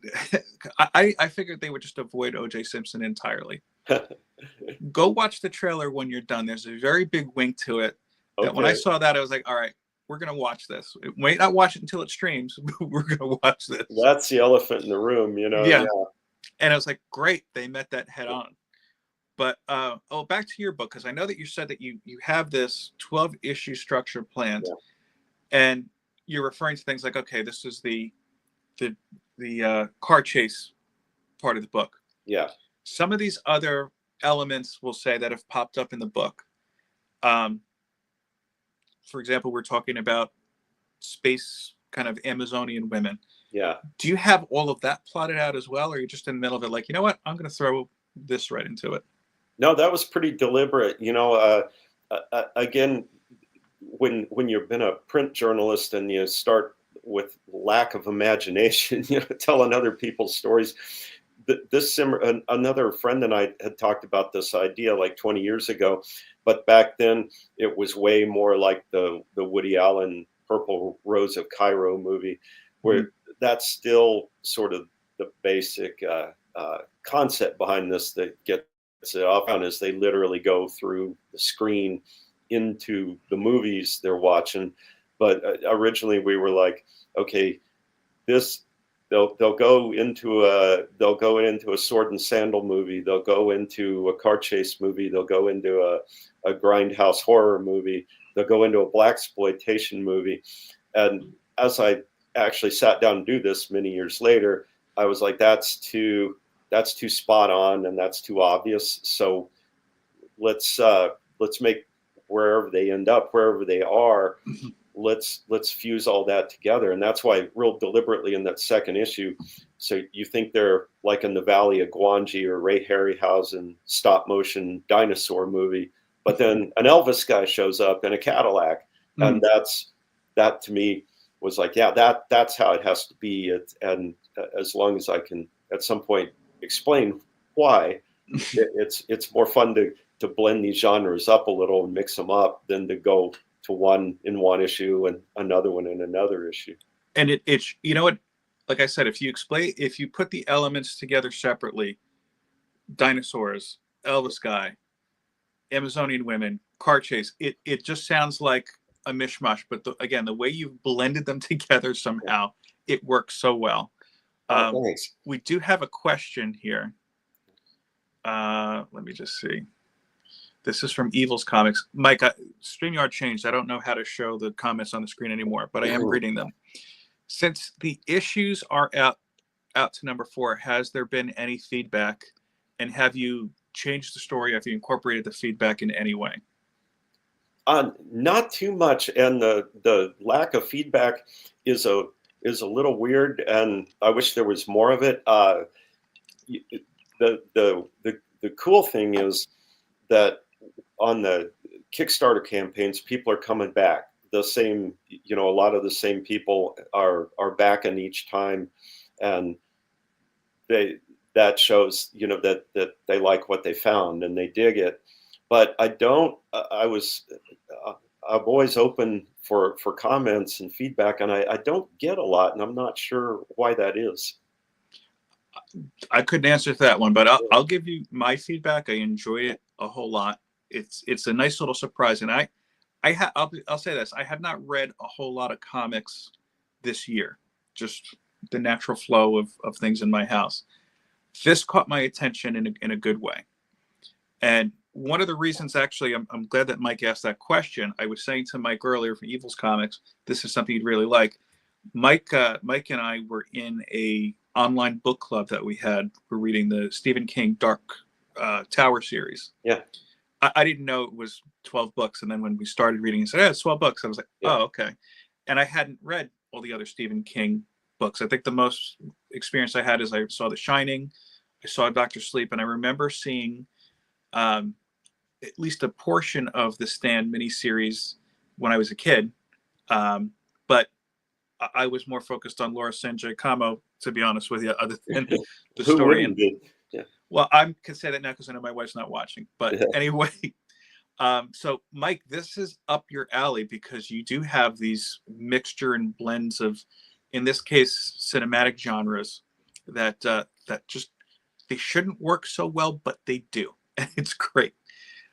I figured they would just avoid O.J. Simpson entirely. Go watch the trailer when you're done. There's a very big wink to it. That when I saw that, I was like, all right, we're going to watch this. Wait, not watch it until it streams. We're going to watch this.
That's the elephant in the room, you know?
Yeah. And I was like, great. They met that head on. But, back to your book, because I know that you said that you have this 12-issue structure planned. Yeah. And you're referring to things like, okay, this is the car chase part of the book.
Yeah.
Some of these other elements will say that have popped up in the book. For example, we're talking about space kind of Amazonian women.
Yeah.
Do you have all of that plotted out as well? Or are you just in the middle of it like, you know what, I'm going to throw this right into it?
No, that was pretty deliberate. You know, again, when you've been a print journalist and you start with lack of imagination, you know, telling other people's stories, another friend and I had talked about this idea like 20 years ago, but back then it was way more like the Woody Allen Purple Rose of Cairo movie, where that's still sort of the basic concept behind this that gets it off on is they literally go through the screen into the movies they're watching. But originally we were like, okay, they'll go into a sword and sandal movie, they'll go into a car chase movie, they'll go into a grindhouse horror movie, they'll go into a blaxploitation movie. And as I actually sat down and do this many years later, I was like, that's too spot on and that's too obvious. So let's make wherever they end up, wherever they are, let's fuse all that together. And that's why real deliberately in that second issue, so you think they're like in the Valley of Gwangi or Ray Harryhausen stop motion dinosaur movie, but then an Elvis guy shows up in a Cadillac. And that to me was like, yeah, that's how it has to be. And as long as I can at some point explain why, it's more fun to blend these genres up a little and mix them up than to go to one in one issue and another one in another issue.
And it's you know what, like I said, if you put the elements together separately, dinosaurs, Elvis guy, Amazonian women, car chase, it just sounds like a mishmash. But again, the way you've blended them together somehow, it works so well.
Thanks.
We do have a question here. Let me just see. This is from Evil's Comics. Mike, StreamYard changed. I don't know how to show the comments on the screen anymore, but I am reading them. Since the issues are out to number 4, has there been any feedback? And have you changed the story? Have you incorporated the feedback in any way?
Not too much. And the lack of feedback is a little weird. And I wish there was more of it. The cool thing is that on the Kickstarter campaigns, people are coming back. The same, you know, a lot of the same people are back in each time, and that shows, you know, that they like what they found and they dig it. But I don't. I'm always open for comments and feedback, and I don't get a lot, and I'm not sure why that is.
I couldn't answer that one, but I'll give you my feedback. I enjoyed it a whole lot. It's a nice little surprise, and I'll say this: I have not read a whole lot of comics this year. Just the natural flow of things in my house. This caught my attention in a good way. And one of the reasons, actually, I'm glad that Mike asked that question. I was saying to Mike earlier from Evil's Comics, this is something you'd really like. Mike and I were in a online book club that we had. We're reading the Stephen King Dark Tower series.
Yeah.
I didn't know it was 12 books. And then when we started reading, he said, "Yeah, it's 12 books." I was like,
Yeah.
"Oh, okay." And I hadn't read all the other Stephen King books. I think the most experience I had is I saw The Shining, I saw Doctor Sleep, and I remember seeing at least a portion of the Stand miniseries when I was a kid. But I was more focused on Laura San Giacomo, to be honest with you, other than the
Who
story.
wouldn't be? Yeah.
Well, I can say that now because I know my wife's not watching. But
Yeah.
anyway, so Mike, this is up your alley because you do have these mixture and blends of, in this case, cinematic genres that that just they shouldn't work so well, but they do, and it's great.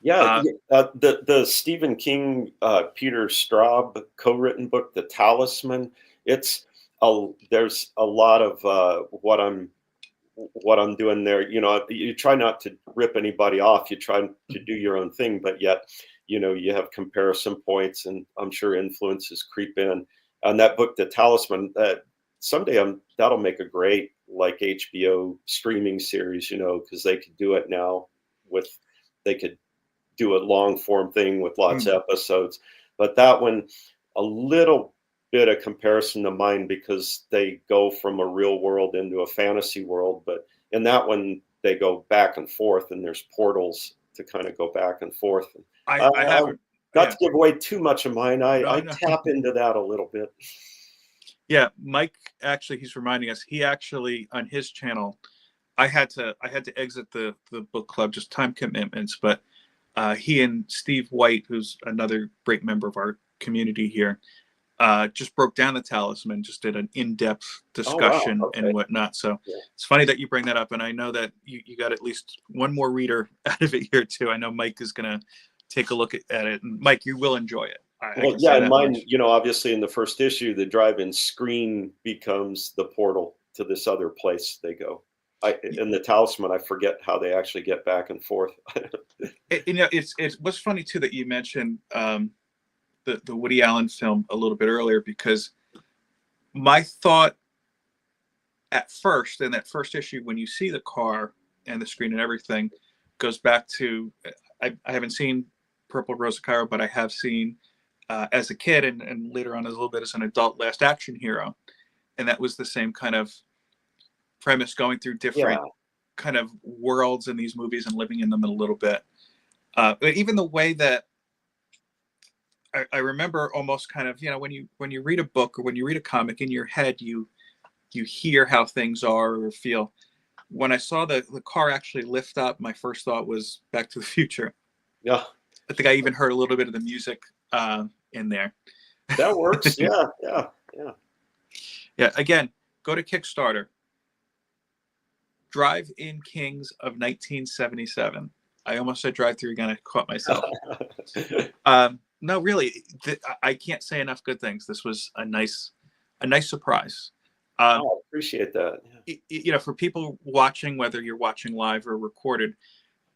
Yeah, the Stephen King, Peter Straub co-written book, The Talisman. There's a lot of what I'm doing there. You know, you try not to rip anybody off. You try to do your own thing, but yet, you know, you have comparison points, and I'm sure influences creep in. And that book, The Talisman, someday that'll make a great like HBO streaming series. You know, because they could do it now they could do a long form thing with lots of episodes. But that one, a little bit of comparison to mine because they go from a real world into a fantasy world. But in that one, they go back and forth, and there's portals to kind of go back and forth.
I haven't.
Not to give away too much of mine. I
No.
tap into that a little bit.
Yeah, Mike actually, he's reminding us. He actually on his channel, I had to exit the book club, just time commitments. But he and Steve White, who's another great member of our community here, just broke down The Talisman, just did an in-depth discussion
Okay.
and whatnot. So
Yeah.
It's funny that you bring that up, and I know that you got at least one more reader out of it here too. I know Mike is gonna take a look at it, and Mike, you will enjoy it. I
Well,
can
yeah,
say
and
that
mine,
much.
you know, obviously in the first issue, the drive-in screen becomes the portal to this other place they go. In The Talisman, I forget how they actually get back and forth.
You know, it's what's funny too that you mentioned the Woody Allen film a little bit earlier, because my thought at first in that first issue, when you see the car and the screen and everything, goes back to I haven't seen Purple Rose of Cairo, but I have seen as a kid and later on as a little bit as an adult, Last Action Hero, and that was the same kind of premise, going through different
Yeah.
kind of worlds in these movies and living in them a little bit. But even the way that I remember almost kind of, you know, when you read a book or when you read a comic, in your head you hear how things are or feel. When I saw the car actually lift up, my first thought was Back to the Future.
Yeah.
I think I even heard a little bit of the music in there.
That works. Yeah.
Yeah. Again, go to Kickstarter. Drive-In Kings of 1977. I almost said drive-through again. I caught myself. No, really, I can't say enough good things. This was a nice surprise.
I appreciate that. Yeah.
You know, for people watching, whether you're watching live or recorded,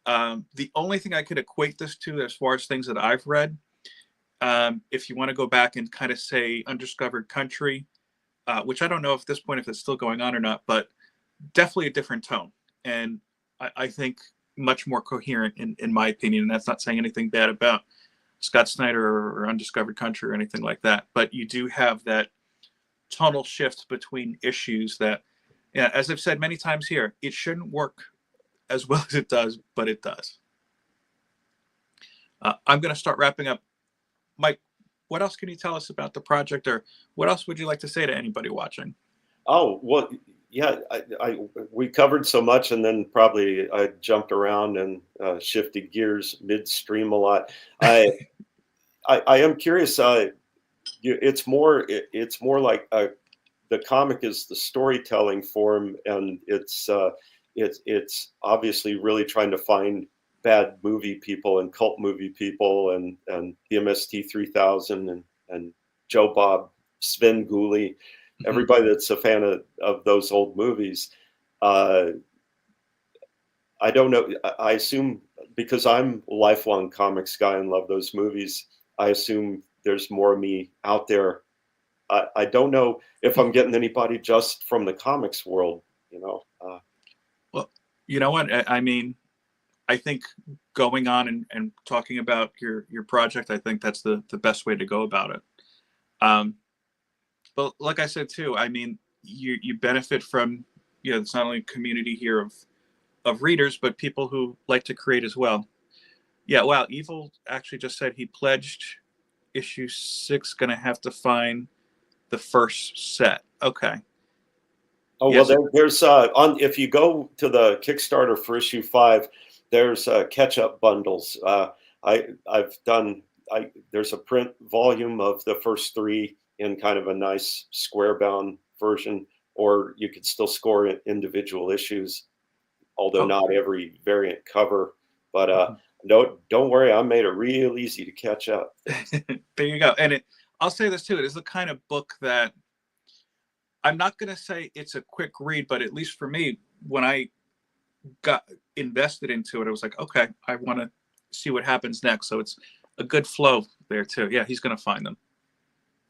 the only thing I could equate this to, as far as things that I've read, if you want to go back and kind of say Undiscovered Country, which I don't know at this point if it's still going on or not, but definitely a different tone, and I think much more coherent in my opinion. And that's not saying anything bad about Scott Snyder or Undiscovered Country or anything like that, but you do have that tonal shift between issues that, yeah, as I've said many times here, it shouldn't work as well as it does, but it does. I'm going to start wrapping up. Mike, what else can you tell us about the project, or what else would you like to say to anybody watching?
Oh, well, yeah, we covered so much, and then probably I jumped around and shifted gears midstream a lot. I I am curious. It's more like the comic is the storytelling form, and it's obviously really trying to find bad movie people and cult movie people and PMST 3000 and Joe Bob, Sven Gulli,
Mhm.
everybody that's a fan of those old movies. Uh, I don't know. I assume because I'm a lifelong comics guy and love those movies, I assume there's more of me out there. I don't know if I'm getting anybody just from the comics world, you know.
Well, you know what? I mean, I think going on and talking about your project, I think that's the best way to go about it. Um, but like I said too, I mean, you benefit from, it's not only a community here of readers, but people who like to create as well. Yeah, wow. Evil actually just said he pledged issue 6, gonna have to find the first set. Okay.
Oh well,
Yes.
there's on if you go to the Kickstarter for issue 5, there's catch-up bundles. I've done there's a print volume of the first 3 in kind of a nice square-bound version, or you could still score individual issues, although
Oh,
not every variant cover. But
mhm.
don't worry, I made it real easy to catch up.
There you go. And I'll say this too. It is the kind of book that I'm not going to say it's a quick read, but at least for me, when I got invested into it, I was like, okay, I want to see what happens next. So it's a good flow there too. Yeah, he's going to find them.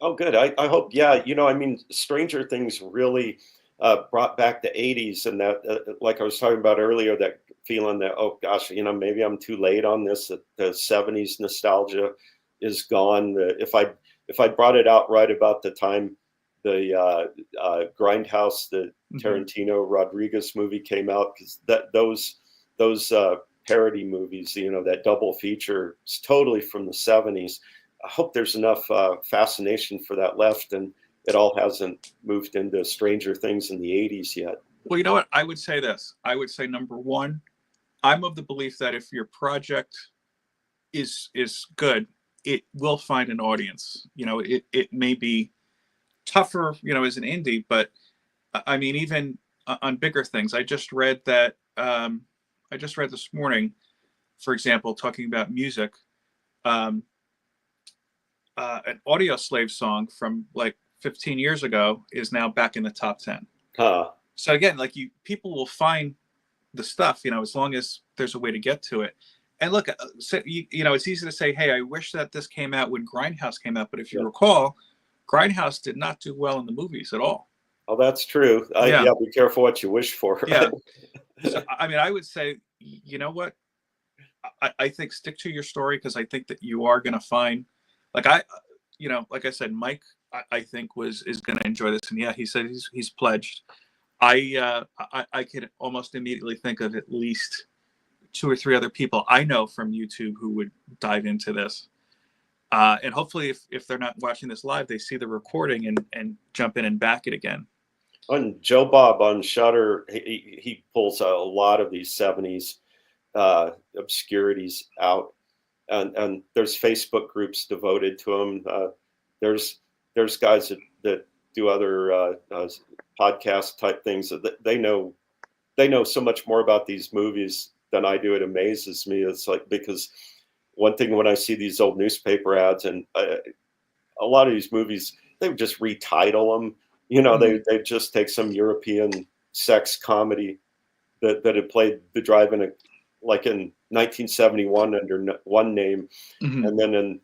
Oh, good. I hope. Yeah, I mean, Stranger Things really brought back the '80s, and that, like I was talking about earlier, that feeling that, oh gosh, maybe I'm too late on this. That the '70s nostalgia is gone. If I brought it out right about the time the Grindhouse, the
Hmm.
Tarantino Rodriguez movie came out, because those parody movies, that double feature, is totally from the '70s. I hope there's enough fascination for that left, and it all hasn't moved into Stranger Things in the '80s yet.
Well, you know what? I would say this. I would say number one, I'm of the belief that if your project is good, it will find an audience. It may be tougher, as an indie, but I mean, even on bigger things. I just read that. I just read this morning, for example, talking about music. Um, an Audio Slave song from like 15 years ago is now back in the top 10.
Huh.
So again, like people will find the stuff, as long as there's a way to get to it. And look, so, it's easy to say, hey, I wish that this came out when Grindhouse came out. But if you
Yeah.
recall, Grindhouse did not do well in the movies at all.
Oh, that's true.
Yeah.
Yeah, be careful what you wish for.
Yeah.
Right?
So, I mean, I would say, you know what? I think stick to your story, because I think that you are going to find, like like I said, Mike, I think is going to enjoy this. And yeah, he said he's pledged. I could almost immediately think of at least 2 or 3 other people I know from YouTube who would dive into this. And hopefully, if they're not watching this live, they see the recording and jump in and back it again.
On Joe Bob on Shutter, he pulls a lot of these '70s obscurities out, and there's Facebook groups devoted to them. There's guys that do other podcast type things that they know so much more about these movies than I do. It amazes me. It's like, because one thing when I see these old newspaper ads, and a lot of these movies, they would just retitle them. They just take some European sex comedy that had played the drive-in like in 1971 under one name,
Mm-hmm.
and then in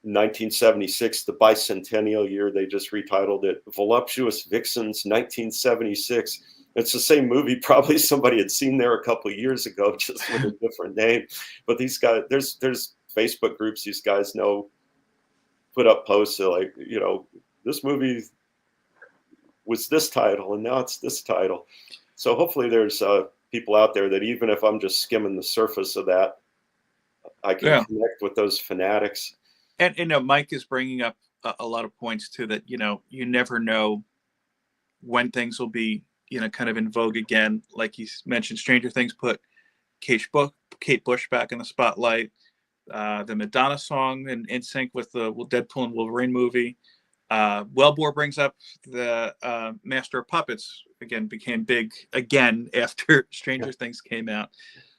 1976, the bicentennial year, they just retitled it Voluptuous Vixens 1976. It's the same movie probably somebody had seen there a couple of years ago, just with a different name. But these guys, there's Facebook groups these guys know put up posts like, this movie was this title and now it's this title. So hopefully there's people out there that, even if I'm just skimming the surface of that, I can connect with those fanatics.
And Mike is bringing up a lot of points too, that you never know when things will be kind of in vogue again. Like you mentioned, Stranger Things put Kate Bush back in the spotlight. The Madonna song in sync with the Deadpool and Wolverine movie. Wellbore brings up the Master of Puppets again, became big again after Stranger Things came out.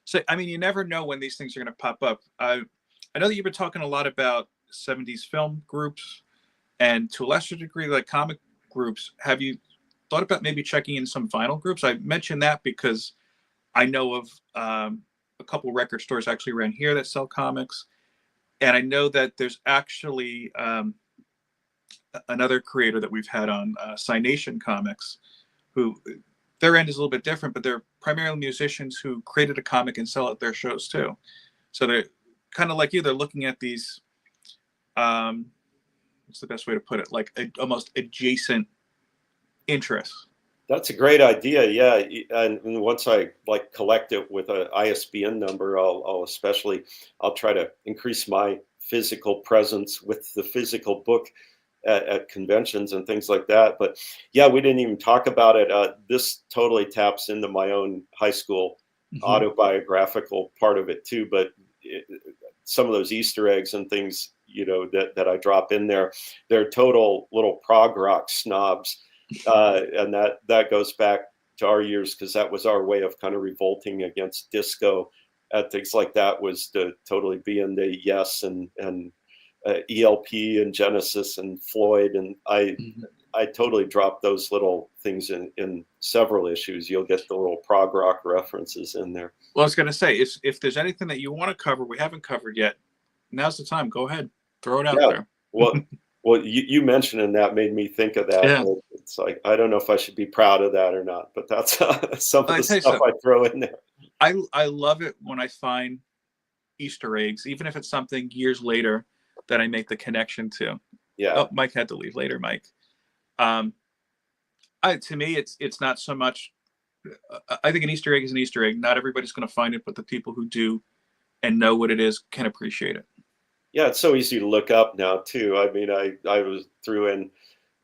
So, I mean, you never know when these things are going to pop up. I know that you've been talking a lot about 70s film groups and to a lesser degree, like comic groups. Have you thought about maybe checking in some vinyl groups? I mentioned that because I know of a couple record stores actually around here that sell comics. And I know that there's actually another creator that we've had on, Cynation Comics, who their end is a little bit different, but they're primarily musicians who created a comic and sell at their shows too. So they're kind of like you. They're looking at these, what's the best way to put it? Like almost adjacent interests.
That's a great idea. Yeah. And once I like collect it with an ISBN number, I'll try to increase my physical presence with the physical book at conventions and things like that. But yeah, we didn't even talk about it. This totally taps into my own high school autobiographical part of it too. But some of those Easter eggs and things, that I drop in there, they're total little prog rock snobs. And that goes back to our years, because that was our way of kind of revolting against disco and things like that, was to totally be in the Yes and ELP and Genesis and Floyd. And I totally dropped those little things in several issues. You'll get the little prog rock references in there.
Well, I was going to say, if there's anything that you want to cover we haven't covered yet, now's the time. Go ahead, throw it out there.
Well, you mentioning that made me think of that.
Yeah.
It's like, I don't know if I should be proud of that or not, but that's some of the stuff I throw in there.
I love it when I find Easter eggs, even if it's something years later that I make the connection to.
Yeah.
Oh, Mike had to leave later, Mike. To me, it's not so much. I think an Easter egg is an Easter egg. Not everybody's going to find it, but the people who do and know what it is can appreciate it.
Yeah, it's so easy to look up now too. I mean, I was threw in,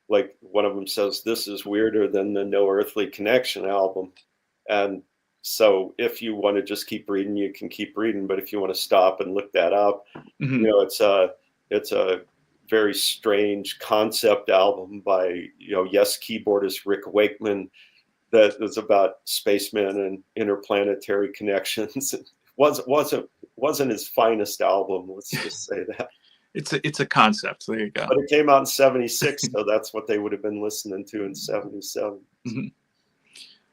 like, one of them says, "This is weirder than the No Earthly Connection album," and so if you want to just keep reading, you can keep reading. But if you want to stop and look that up, it's a very strange concept album by Yes keyboardist Rick Wakeman that was about spacemen and interplanetary connections. Wasn't his finest album, let's just say that.
It's a concept. There you go.
But it came out in 76, so that's what they would have been listening to in 77.
Mm-hmm.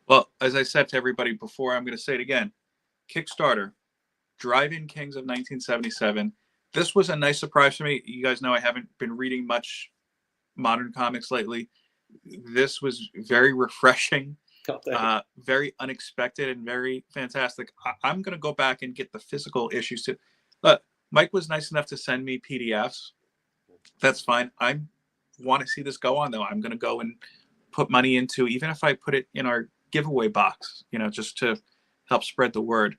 Well, as I said to everybody before, I'm going to say it again. Kickstarter, Drive-In Kings of 1977. This was a nice surprise for me. You guys know I haven't been reading much modern comics lately. This was very refreshing. Very unexpected and very fantastic. I'm going to go back and get the physical issues too. Look, Mike was nice enough to send me PDFs. That's fine. I want to see this go on, though. I'm going to go and put money into, even if I put it in our giveaway box, just to help spread the word.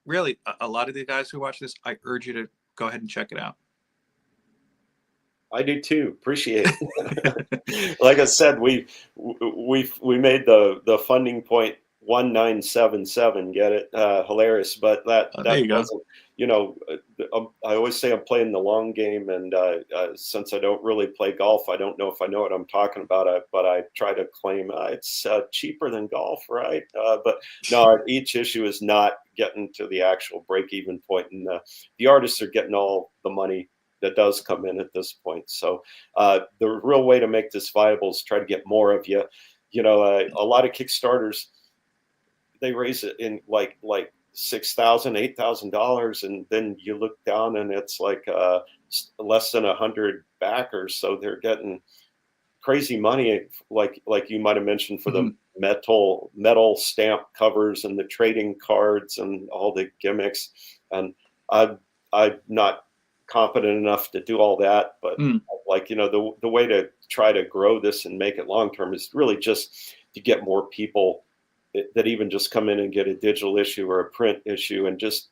Really, a lot of the guys who watch this, I urge you to go ahead and check it out.
I do too. Appreciate it. Like I said, we made the funding point 1977. Get it? Hilarious, but that wasn't. I always say I'm playing the long game, and since I don't really play golf, I don't know if I know what I'm talking about. But I try to claim it's cheaper than golf, right? But no, each issue is not getting to the actual break-even point, and the artists are getting all the money that does come in at this point. So the real way to make this viable is try to get more of you. A lot of Kickstarters, they raise it in like $6,000, $8,000, and then you look down and it's like less than 100 backers. So they're getting crazy money, like you might have mentioned, for the metal stamp covers and the trading cards and all the gimmicks. And I'm not confident enough to do all that, but the way to try to grow this and make it long term is really just to get more people that even just come in and get a digital issue or a print issue, and just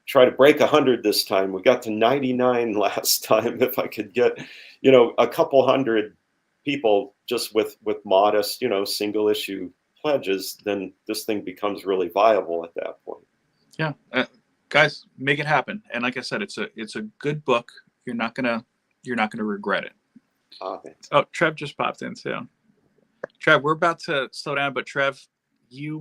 try to break 100 this time. We got to 99 last time. If I could get a couple hundred people just with modest, single issue pledges, then this thing becomes really viable at that point.
Yeah, guys, make it happen. And like I said, it's a good book. You're not gonna regret it.
Thanks.
Oh, Trev just popped in too. Trev, we're about to slow down, but Trev, you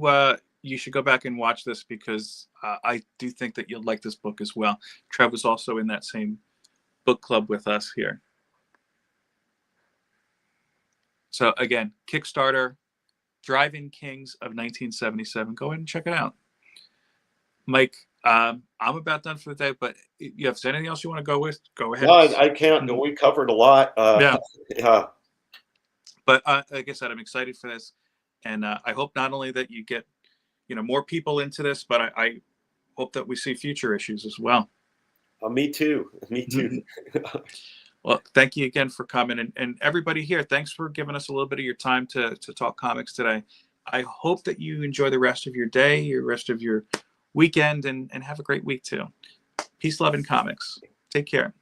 should go back and watch this because I do think that you'll like this book as well. Trev was also in that same book club with us here. So again, Kickstarter, Drive-In Kings of 1977. Go ahead and check it out. Mike, I'm about done for the day, but if there's anything else you want to go with, go ahead.
No, I can't. We covered a lot.
Yeah.
Yeah.
But like I said, I'm excited for this, and I hope not only that you get, more people into this, but I hope that we see future issues as well.
Me too. Me too.
Well, thank you again for coming, and everybody here, thanks for giving us a little bit of your time to talk comics today. I hope that you enjoy the rest of your day, your rest of your weekend, and have a great week too. Peace, love, and comics. Take care.